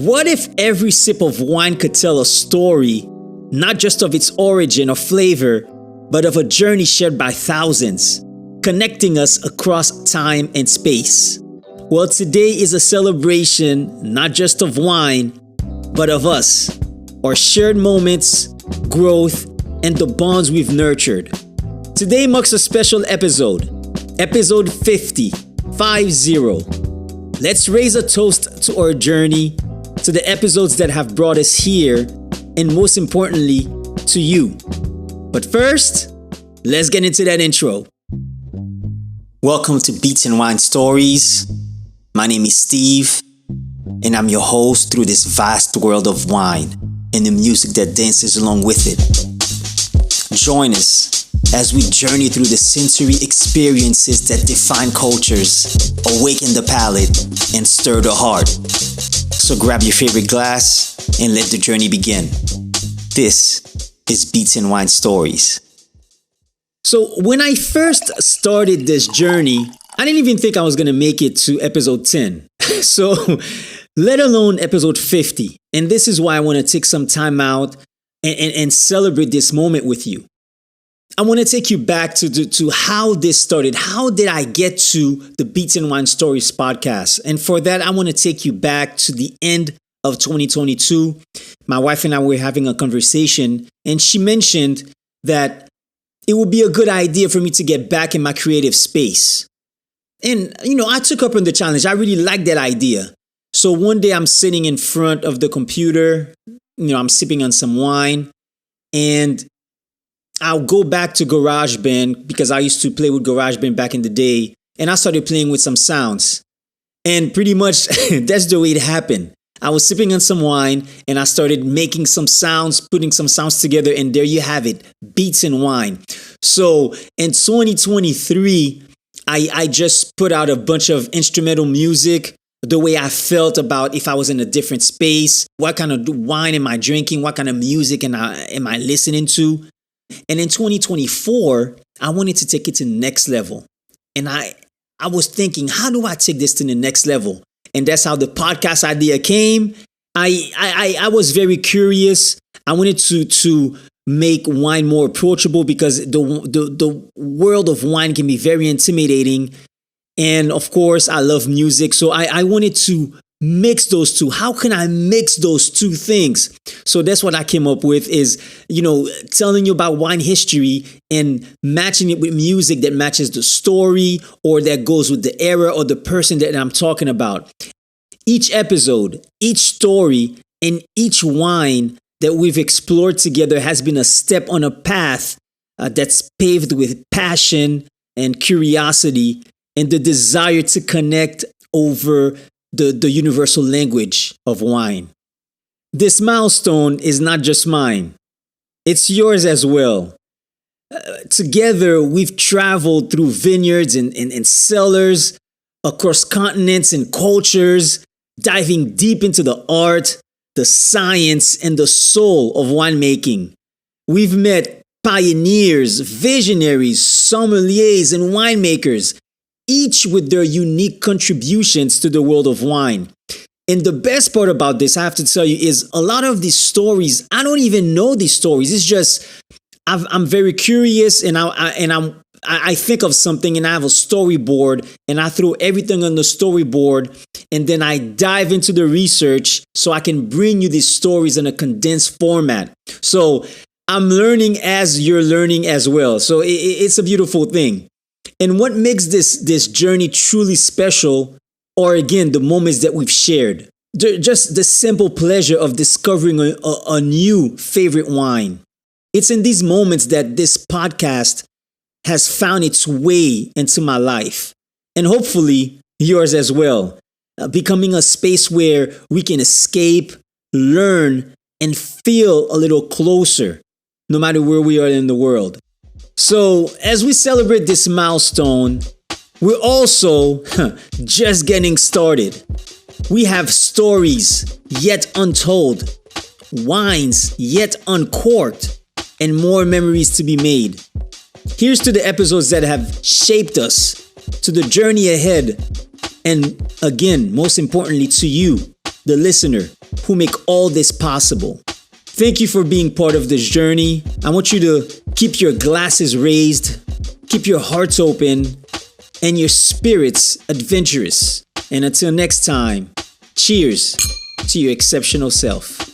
What if every sip of wine could tell a story, not just of its origin or flavor, but of a journey shared by thousands, connecting us across time and space? Well, today is a celebration not just of wine, but of us, our shared moments, growth, and the bonds we've nurtured. Today marks a special episode 50. Let's raise a toast to our journey, to the episodes that have brought us here, and most importantly, to you. But first, let's get into that intro. Welcome to Beats and Wine Stories. My name is Steve, and I'm your host through this vast world of wine and the music that dances along with it. Join us as we journey through the sensory experiences that define cultures, awaken the palate, and stir the heart. So grab your favorite glass and let the journey begin. This is Beats and Wine Stories. So when I first started this journey, I didn't even think I was going to make it to episode 10. So let alone episode 50. And this is why I want to take some time out and celebrate this moment with you. I want to take you back to how this started. How did I get to the Beats and Wine Stories podcast? And for that, I want to take you back to the end of 2022. My wife and I were having a conversation, and she mentioned that it would be a good idea for me to get back in my creative space. And, I took up on the challenge. I really liked that idea. So one day I'm sitting in front of the computer, I'm sipping on some wine, and I'll go back to GarageBand because I used to play with GarageBand back in the day, and I started playing with some sounds. And pretty much that's the way it happened. I was sipping on some wine and I started making some sounds, putting some sounds together, and there you have it, Beats and Wine. So in 2023, I just put out a bunch of instrumental music, the way I felt about if I was in a different space, what kind of wine am I drinking, what kind of music am I listening to. And in 2024, I wanted to take it to the next level. And I was thinking, how do I take this to the next level? And that's how the podcast idea came. I was very curious. I wanted to make wine more approachable because the world of wine can be very intimidating. And of course, I love music. So I wanted to mix those two. How can I mix those two things? So that's what I came up with is, telling you about wine history and matching it with music that matches the story or that goes with the era or the person that I'm talking about. Each episode, each story, and each wine that we've explored together has been a step on a path that's paved with passion and curiosity and the desire to connect over the universal language of wine. This milestone is not just mine. It's yours as well. Together, we've traveled through vineyards and cellars, across continents and cultures, diving deep into the art, the science, and the soul of winemaking. We've met pioneers, visionaries, sommeliers, and winemakers, each with their unique contributions to the world of wine. And the best part about this, I have to tell you, is a lot of these stories, I don't even know these stories. It's just, I'm very curious and I think of something and I have a storyboard and I throw everything on the storyboard and then I dive into the research so I can bring you these stories in a condensed format. So I'm learning as you're learning as well. So it's a beautiful thing. And what makes this journey truly special are, again, the moments that we've shared. Just the simple pleasure of discovering a new favorite wine. It's in these moments that this podcast has found its way into my life. And hopefully yours as well. Becoming a space where we can escape, learn, and feel a little closer, no matter where we are in the world. So as we celebrate this milestone, we're also just getting started. We have stories yet untold, wines yet uncorked, and more memories to be made. Here's to the episodes that have shaped us, to the journey ahead, and again, most importantly, to you, the listener. who make all this possible. Thank you for being part of this journey. I want you to keep your glasses raised, keep your hearts open, and your spirits adventurous. And until next time, cheers to your exceptional self.